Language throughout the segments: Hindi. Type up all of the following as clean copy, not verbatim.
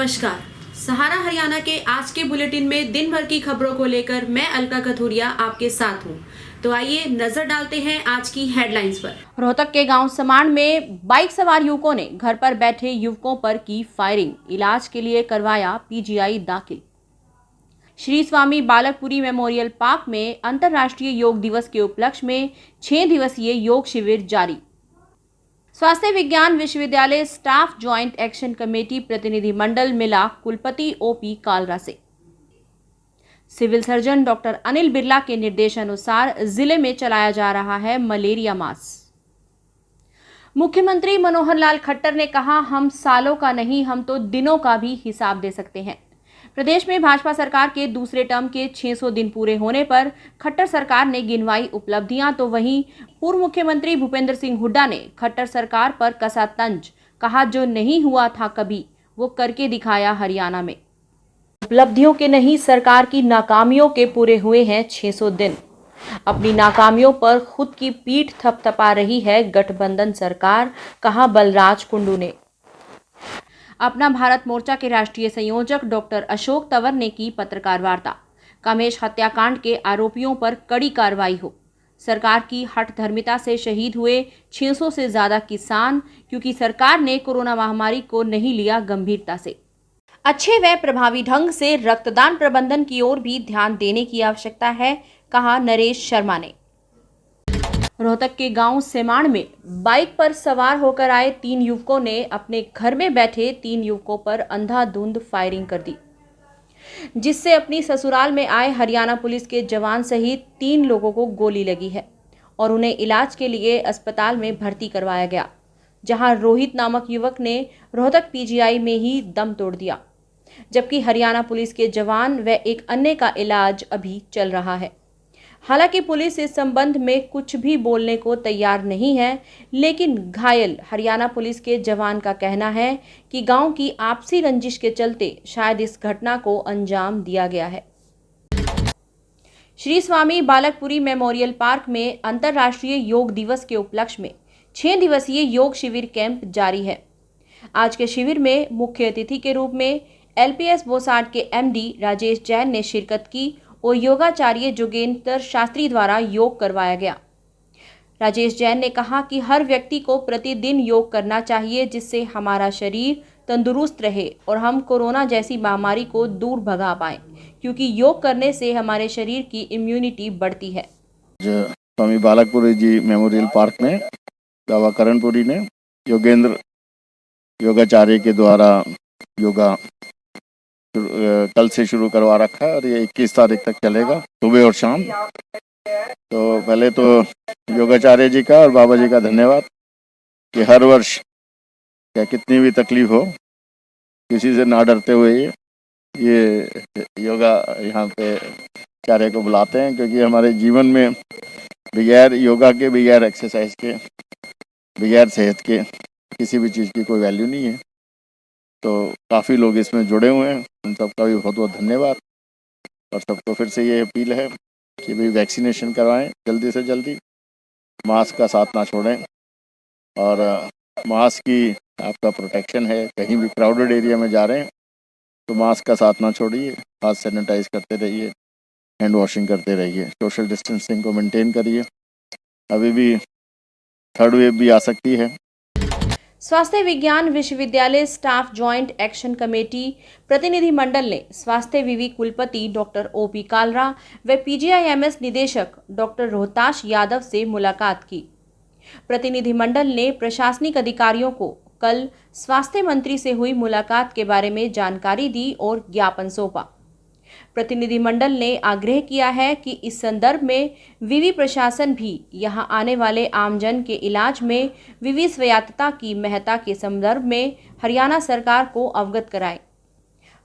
नमस्कार। सहारा हरियाणा के आज के बुलेटिन में दिन भर की खबरों को लेकर मैं अलका कथोरिया आपके साथ हूं। तो आइए नजर डालते हैं आज की हेडलाइंस पर। रोहतक के गांव समाण में बाइक सवार युवकों ने घर पर बैठे युवकों पर की फायरिंग, इलाज के लिए करवाया पीजीआई दाखिल। श्री स्वामी बालकपुरी मेमोरियल पार्क में अंतर्राष्ट्रीय योग दिवस के उपलक्ष्य में 6 दिवसीय योग शिविर जारी। स्वास्थ्य विज्ञान विश्वविद्यालय स्टाफ ज्वाइंट एक्शन कमेटी प्रतिनिधि मंडल मिला कुलपति ओपी कालरा से। Civil surgeon doctor Anil Birla के निर्देशानुसार जिले में चलाया जा रहा है मलेरिया मास। मुख्यमंत्री मनोहर लाल खट्टर ने कहा, हम सालों का नहीं, हम तो दिनों का भी हिसाब दे सकते हैं। प्रदेश में भाजपा सरकार के दूसरे टर्म के 600 दिन पूरे होने पर खट्टर सरकार ने गिनवाई उपलब्धियां, तो वहीं पूर्व मुख्यमंत्री भूपेंद्र सिंह हुड्डा ने खट्टर सरकार पर कसा तंज, कहा जो नहीं हुआ था कभी वो करके दिखाया हरियाणा में। उपलब्धियों के नहीं, सरकार की नाकामियों के पूरे हुए हैं 600 दिन। अपनी नाकामियों पर खुद की पीठ थपथपा रही है गठबंधन सरकार, कहा बलराज कुंडू ने। अपना भारत मोर्चा के राष्ट्रीय संयोजक डॉक्टर अशोक तंवर ने की पत्रकार वार्ता। कामेश हत्याकांड के आरोपियों पर कड़ी कार्रवाई हो। सरकार की हठधर्मिता से शहीद हुए 600 से ज्यादा किसान, क्योंकि सरकार ने कोरोना महामारी को नहीं लिया गंभीरता से। अच्छे व प्रभावी ढंग से रक्तदान प्रबंधन की ओर भी ध्यान देने की आवश्यकता है, कहा नरेश शर्मा ने। रोहतक के गांव सेमाण में बाइक पर सवार होकर आए 3 युवकों ने अपने घर में बैठे 3 युवकों पर अंधाधुंध फायरिंग कर दी, जिससे अपनी ससुराल में आए हरियाणा पुलिस के जवान सहित 3 लोगों को गोली लगी है और उन्हें इलाज के लिए अस्पताल में भर्ती करवाया गया, जहां रोहित नामक युवक ने रोहतक पीजीआई में ही दम तोड़ दिया, जबकि हरियाणा पुलिस के जवान व एक अन्य का इलाज अभी चल रहा है। हालांकि पुलिस इस संबंध में कुछ भी बोलने को तैयार नहीं है, लेकिन घायल हरियाणा पुलिस के जवान का कहना है कि गांव की आपसी रंजिश के चलते शायद इस घटना को अंजाम दिया गया है। श्री स्वामी बालकपुरी मेमोरियल पार्क में अंतर्राष्ट्रीय योग दिवस के उपलक्ष्य में 6 दिवसीय योग शिविर कैंप जारी है। आज के शिविर में मुख्य अतिथि के रूप में LPS बोसाड के MD राजेश जैन ने शिरकत की और योगाचार्य जोगेंद्र शास्त्री द्वारा योग करवाया गया। राजेश जैन ने कहा कि हर व्यक्ति को प्रतिदिन योग करना चाहिए, जिससे हमारा शरीर तंदुरुस्त रहे और हम कोरोना जैसी महामारी को दूर भगा पाएं, क्योंकि योग करने से हमारे शरीर की इम्यूनिटी बढ़ती है। स्वामी बालकपुरी जी मेमोरियल पार्क में बाबा करणपुरी ने योगेंद्र योगाचार्य के द्वारा योगा कल से शुरू करवा रखा है और ये 21 तारीख तक चलेगा, सुबह और शाम। तो पहले तो योगाचार्य जी का और बाबा जी का धन्यवाद कि हर वर्ष क्या कितनी भी तकलीफ हो, किसी से ना डरते हुए ये योगा यहाँ पे चार्य को बुलाते हैं, क्योंकि हमारे जीवन में बगैर योगा के, बगैर एक्सरसाइज के, बगैर सेहत के किसी भी चीज़ की कोई वैल्यू नहीं है। तो काफ़ी लोग इसमें जुड़े हुए हैं, उन सबका भी बहुत बहुत धन्यवाद। और सबको फिर से ये अपील है कि भाई वैक्सीनेशन करवाएं जल्दी से जल्दी, मास्क का साथ ना छोड़ें और मास्क की आपका प्रोटेक्शन है। कहीं भी क्राउडेड एरिया में जा रहे हैं तो मास्क का साथ ना छोड़िए, हाथ सैनिटाइज करते रहिए, हैंड वॉशिंग करते रहिए, सोशल डिस्टेंसिंग को मेंटेन करिए। अभी भी थर्ड वेव भी आ सकती है। स्वास्थ्य विज्ञान विश्वविद्यालय स्टाफ ज्वाइंट एक्शन कमेटी प्रतिनिधि मंडल ने स्वास्थ्य विवि कुलपति डॉक्टर ओपी कालरा व PGIMS निदेशक डॉक्टर रोहताश यादव से मुलाकात की। प्रतिनिधि मंडल ने प्रशासनिक अधिकारियों को कल स्वास्थ्य मंत्री से हुई मुलाकात के बारे में जानकारी दी और ज्ञापन सौंपा। प्रतिनिधि मंडल ने आग्रह किया है कि इस संदर्भ में विवि प्रशासन भी यहां आने वाले आमजन के इलाज में विवि स्वायत्तता की महत्ता के संदर्भ में हरियाणा सरकार को अवगत कराए।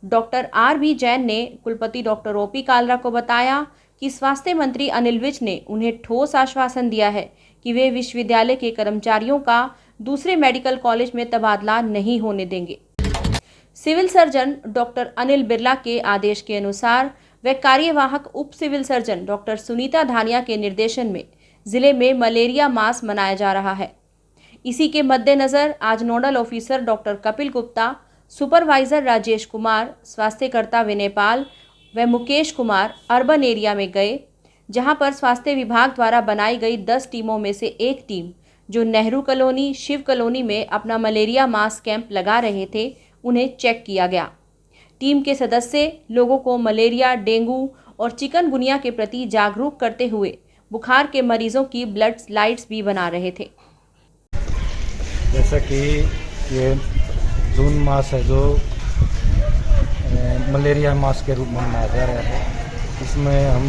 डॉक्टर RB जैन ने कुलपति डॉक्टर ओपी कालरा को बताया कि स्वास्थ्य मंत्री अनिल विज ने उन्हें ठोस आश्वासन दिया है कि वे विश्वविद्यालय के कर्मचारियों का दूसरे मेडिकल कॉलेज में तबादला नहीं होने देंगे। Civil surgeon doctor Anil Birla के आदेश के अनुसार व कार्यवाहक उप सिविल सर्जन डॉक्टर सुनीता धानिया के निर्देशन में जिले में मलेरिया मास मनाया जा रहा है। इसी के मद्देनजर आज nodal officer doctor Kapil Gupta, supervisor Rajesh Kumar, स्वास्थ्यकर्ता विनय पाल व मुकेश कुमार अर्बन एरिया में गए, जहां पर स्वास्थ्य विभाग द्वारा बनाई गई 10 टीमों में से एक टीम जो नेहरू कॉलोनी, शिव कॉलोनी में अपना मलेरिया मास कैंप लगा रहे थे, उन्हें चेक किया गया। टीम के सदस्य लोगों को मलेरिया, डेंगू और चिकनगुनिया के प्रति जागरूक करते हुए बुखार के मरीजों की ब्लड स्लाइड्स भी बना रहे थे। जैसा कि ये जून मास है जो मलेरिया मास के रूप में मनाया जा रहा है, इसमें हम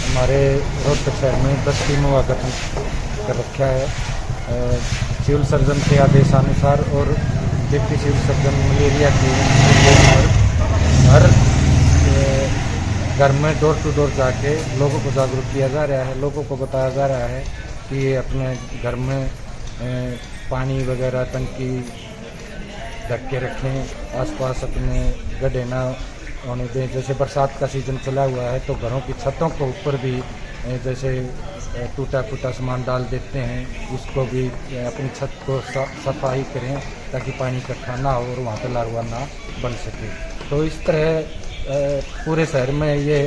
हमारे रोहतक शहर में 10 टीमों का गठन कर रखा है। सिविल सर्जन के आदेशानुसार और डिप्टी सिविल सर्जन मलेरिया की हर घर में डोर टू डोर जाके लोगों को जागरूक किया जा रहा है। लोगों को बताया जा रहा है कि अपने घर में पानी वगैरह टंकी ढक के रखें, आसपास अपने गड्ढे ना होने दें। जैसे बरसात का सीज़न चला हुआ है तो घरों की छतों के ऊपर भी जैसे टूटा फूटा सामान डाल देते हैं, उसको भी अपनी छत को सफाई करें ताकि पानी इकट्ठा ना हो और वहाँ पर लार्वा ना बन सके। तो इस तरह पूरे शहर में ये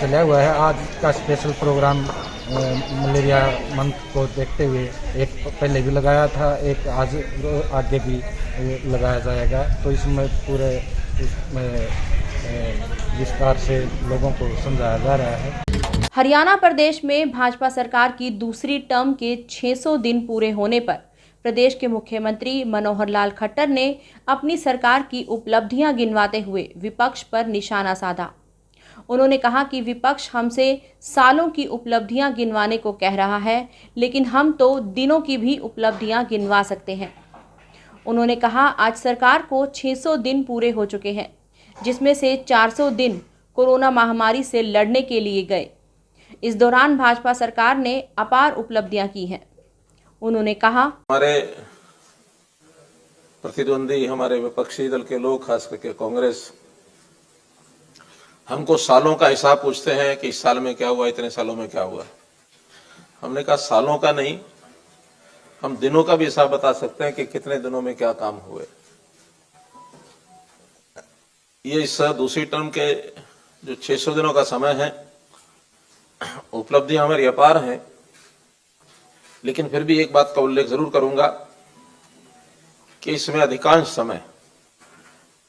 चला हुआ है। आज का स्पेशल प्रोग्राम मलेरिया मंथ को देखते हुए एक पहले भी लगाया था, एक आज आगे भी लगाया जाएगा। तो इसमें पूरे विस्तार से लोगों को समझाया जा रहा है। हरियाणा प्रदेश में भाजपा सरकार की दूसरी टर्म के 600 दिन पूरे होने पर प्रदेश के मुख्यमंत्री मनोहर लाल खट्टर ने अपनी सरकार की उपलब्धियां गिनवाते हुए विपक्ष पर निशाना साधा। उन्होंने कहा कि विपक्ष हमसे सालों की उपलब्धियां गिनवाने को कह रहा है, लेकिन हम तो दिनों की भी उपलब्धियां गिनवा सकते हैं। उन्होंने कहा आज सरकार को 600 दिन पूरे हो चुके हैं, जिसमें से 400 दिन कोरोना महामारी से लड़ने के लिए गए। इस दौरान भाजपा सरकार ने अपार उपलब्धियां की हैं। उन्होंने कहा हमारे प्रतिद्वंदी, हमारे विपक्षी दल के लोग, खास करके कांग्रेस, हमको सालों का हिसाब पूछते हैं कि इस साल में क्या हुआ, इतने सालों में क्या हुआ। हमने कहा सालों का नहीं, हम दिनों का भी हिसाब बता सकते हैं कि कितने दिनों में क्या काम हुए। ये इस दूसरी टर्म के जो 600 दिनों का समय है, उपलब्धियां हमारी अपार हैं, लेकिन फिर भी एक बात का उल्लेख जरूर करूंगा कि इसमें अधिकांश समय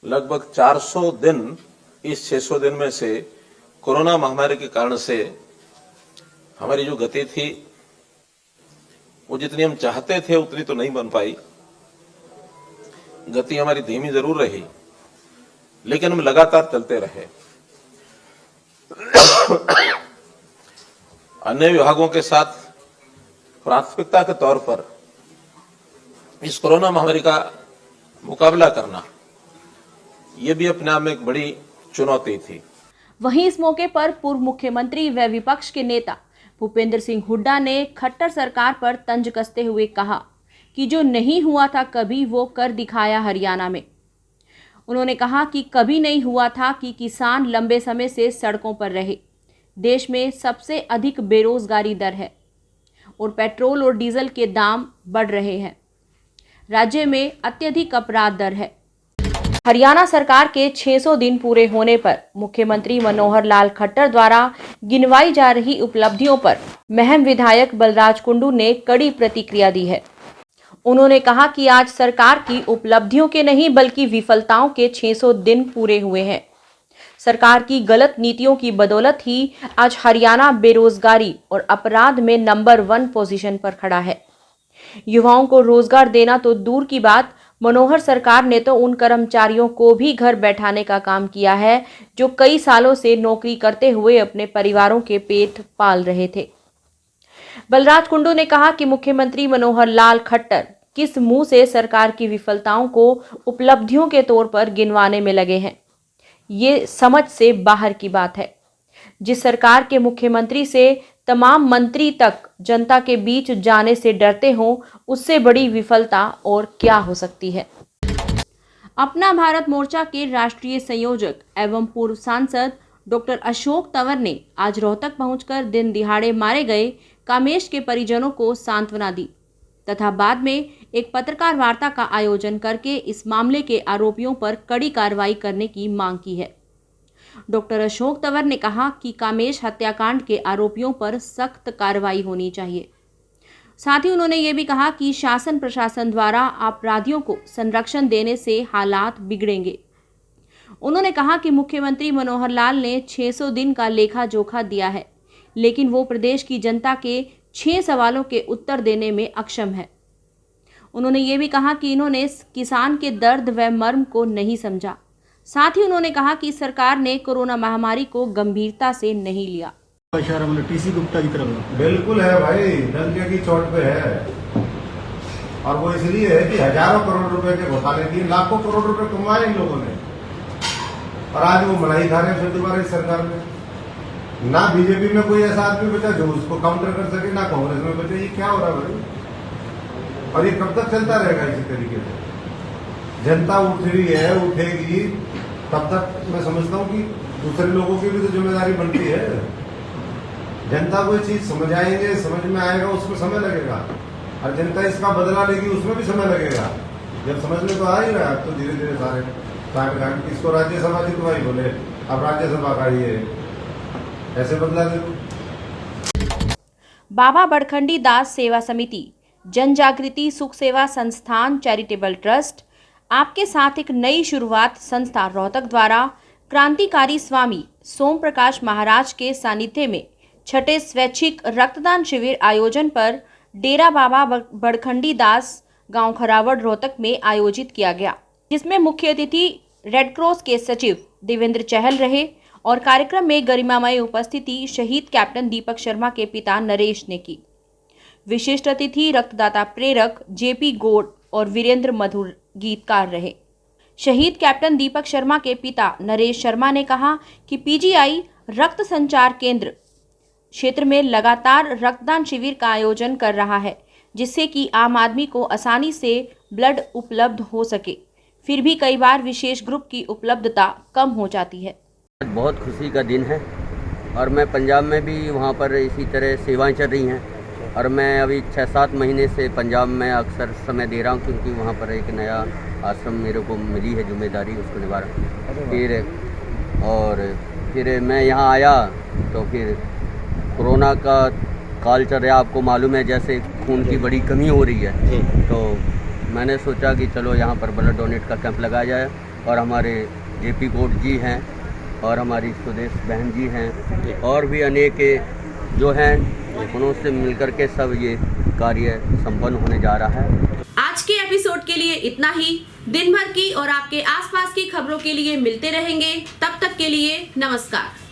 लगभग 400 दिन इस 600 दिन में से कोरोना महामारी के कारण से हमारी जो गति थी वो जितनी हम चाहते थे उतनी तो नहीं बन पाई। गति हमारी धीमी जरूर रही, लेकिन हम लगातार चलते रहे। अन्य विभागों के साथ प्राथमिकता के तौर पर इस कोरोना महामारी का मुकाबला करना, ये भी अपने आप में एक बड़ी चुनौती थी। वहीं इस मौके पर पूर्व मुख्यमंत्री व विपक्ष के नेता भूपेंद्र सिंह हुड्डा ने खट्टर सरकार पर तंज कसते हुए कहा कि जो नहीं हुआ था कभी वो कर दिखाया हरियाणा में। उन्होंने कहा कि कभी नहीं हुआ था कि किसान लंबे समय से सड़कों पर रहे। देश में सबसे अधिक बेरोजगारी दर है और पेट्रोल और डीजल के दाम बढ़ रहे हैं। राज्य में अत्यधिक अपराध दर है। हरियाणा सरकार के 600 दिन पूरे होने पर मुख्यमंत्री मनोहर लाल खट्टर द्वारा गिनवाई जा रही उपलब्धियों पर महम विधायक बलराज कुंडू ने कड़ी प्रतिक्रिया दी है। उन्होंने कहा कि आज सरकार की उपलब्धियों के नहीं बल्कि विफलताओं के 600 दिन पूरे हुए हैं। सरकार की गलत नीतियों की बदौलत ही आज हरियाणा बेरोजगारी और अपराध में नंबर 1 पोजीशन पर खड़ा है। युवाओं को रोजगार देना तो दूर की बात, मनोहर सरकार ने तो उन कर्मचारियों को भी घर बैठाने का काम किया है जो कई सालों से नौकरी करते हुए अपने परिवारों के पेट पाल रहे थे। बलराज कुंडू ने कहा कि मुख्यमंत्री मनोहर लाल खट्टर किस मुंह से सरकार की विफलताओं को उपलब्धियों के तौर पर गिनवाने में लगे हैं। ये समझ से बाहर की बात है। जिस सरकार के मुख्यमंत्री से तमाम मंत्री तक जनता के बीच जाने से डरते हों, उससे बड़ी विफलता और क्या हो सकती है। अपना भारत मोर्चा के राष्ट्रीय संयोजक एवं पूर्व सांसद डॉक्टर अशोक तंवर ने आज रोहतक पहुंचकर दिन दिहाड़े मारे गए कामेश के परिजनों को सांत्वना दी। तथा बाद में एक पत्रकार वार्ता का आयोजन करके इस मामले के आरोपियों पर कड़ी कार्रवाई करने की मांग की है। डॉक्टर अशोक तंवर ने कहा कि कामेश हत्याकांड के आरोपियों पर सख्त कार्रवाई होनी चाहिए। साथ ही उन्होंने ये भी कहा कि शासन प्रशासन द्वारा अपराधियों को संरक्षण देने से हालात बिगड़ेंगे। उन्होंने कहा कि मुख्यमंत्री मनोहर लाल ने 600 दिन का लेखा जोखा दिया है, लेकिन वो प्रदेश की जनता के 6 सवालों के उत्तर देने में अक्षम है। उन्होंने ये भी कहा कि इन्होंने किसान के दर्द व मर्म को नहीं समझा। साथ ही उन्होंने कहा कि सरकार ने कोरोना महामारी को गंभीरता से नहीं लिया। टीसी गुप्ता की तरफ बिल्कुल है भाई, डंके की चोट पे है, और वो इसलिए है कि हजारों करोड़ रुपए के घोटाले किए, लाखों करोड़ रुपए कमाए इन लोगों ने, और आज वो मलाई खा रहे हैं फिर दोबारा इस सरकार में। ना बीजेपी में कोई ऐसा आदमी बचा जो उसको काउंटर कर सके, ना कांग्रेस में बचा। ये क्या हो रहा है भाई? और ये कब तक चलता रहेगा इसी तरीके से? जनता उठ रही है, उठेगी, तब तक मैं समझता हूँ कि दूसरे लोगों की भी तो जिम्मेदारी बनती है। जनता को ये चीज समझ आएंगे, समझ में आएगा, उसमें समय लगेगा, और जनता इसका बदला लेगी, उसमें भी समय लगेगा। जब समझ में तो आ ही रहा है, तो धीरे धीरे सारे काट इसको राज्यसभा जितवाई बोले, अब राज्यसभा का ये ऐसे बदला दे। बाबा बड़खंडी दास सेवा समिति, जन जागृति सुख सेवा संस्थान चैरिटेबल ट्रस्ट, आपके साथ एक नई शुरुआत संस्था रोहतक द्वारा क्रांतिकारी स्वामी सोम प्रकाश महाराज के सानिध्य में छठे स्वैच्छिक रक्तदान शिविर आयोजन पर डेरा बाबा बड़खंडी दास गांव खरावड़ रोहतक में आयोजित किया गया, जिसमें मुख्य अतिथि रेड क्रॉस के सचिव देवेंद्र चहल रहे और कार्यक्रम में गरिमामय उपस्थिति शहीद कैप्टन दीपक शर्मा के पिता नरेश ने की। विशिष्ट अतिथि रक्तदाता प्रेरक जेपी गोड और वीरेंद्र मधुर गीतकार रहे। शहीद कैप्टन दीपक शर्मा के पिता नरेश शर्मा ने कहा कि पीजीआई रक्त संचार केंद्र क्षेत्र में लगातार रक्तदान शिविर का आयोजन कर रहा है, जिससे कि आम आदमी को आसानी से ब्लड उपलब्ध हो सके। फिर भी कई बार विशेष ग्रुप की उपलब्धता कम हो जाती है। बहुत खुशी का दिन है, और मैं पंजाब में भी वहाँ पर इसी तरह सेवाएं चल रही हैं, और मैं अभी 6-7 महीने से पंजाब में अक्सर समय दे रहा हूँ, क्योंकि वहाँ पर एक नया आश्रम मेरे को मिली है जिम्मेदारी, उसको निभा फिर मैं यहाँ आया तो फिर कोरोना का काल चल रहा है, आपको मालूम है, जैसे खून की बड़ी कमी हो रही है, तो मैंने सोचा कि चलो यहाँ पर ब्लड डोनेट का कैंप लगाया जाए, और हमारे जेपी गोड जी हैं और हमारी सुदेश बहन जी हैं और भी अनेक जो हैं, उनसे मिलकर के सब ये कार्य संपन्न होने जा रहा है। आज के एपिसोड के लिए इतना ही। दिन भर की और आपके आसपास की खबरों के लिए मिलते रहेंगे। तब तक के लिए नमस्कार।